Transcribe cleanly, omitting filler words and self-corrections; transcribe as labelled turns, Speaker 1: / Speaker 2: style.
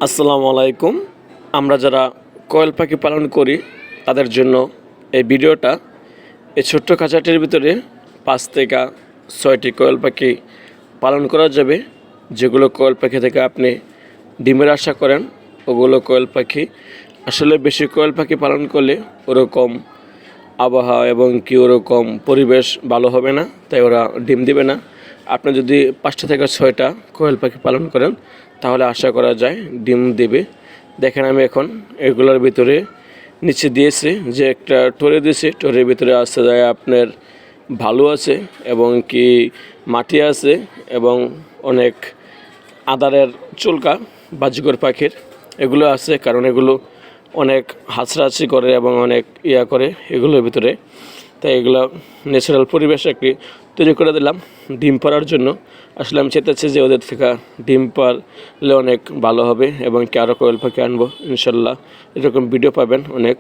Speaker 1: আসসালামু আলাইকুম। আমরা যারা কোয়েল পাখি পালন করি তাদের জন্য এই ভিডিওটা। এই ছোট্ট খাঁচাটির ভিতরে 5 থেকে 6টি কোয়েল পাখি পালন করা যাবে। যেগুলো কোয়েল পাখি থেকে আপনি ডিমের আশা করেন, ওগুলো কোয়েল পাখি। আসলে বেশি কোয়েল পাখি পালন করলে ওরকম আবহাওয়া এবং ওরকম পরিবেশ ভালো হবে না, তাই ওরা ডিম দিবে না। আপনি যদি 5টা থেকে 6টা কোয়েল পাখি পালন করেন তাহলে আশা করা যায় ডিম দেবে। দেখেন আমি এখন এগুলোর ভিতরে নিচে দিয়েছি, যে একটা টরে দিয়েছি, টরের ভিতরে আসতে যায় আপনার ভালু আছে এবং মাটি আছে এবং অনেক আদারের চুলকা বাজিকর পাখির এগুলো আছে, কারণ এগুলো অনেক হাঁচড়াহাঁচি করে এবং অনেক করে এগুলোর ভিতরে। তাই এগুলো ন্যাচারাল পরিবেশ একটি তৈরি করে দিলাম ডিম পাড়ার জন্য। আসলে আমি চেতেছি যে ওদের থেকে ডিম পারলে অনেক ভালো হবে এবং আরও কোয়েল পাখি আনবো ইনশাল্লাহ। এরকম ভিডিও পাবেন অনেক।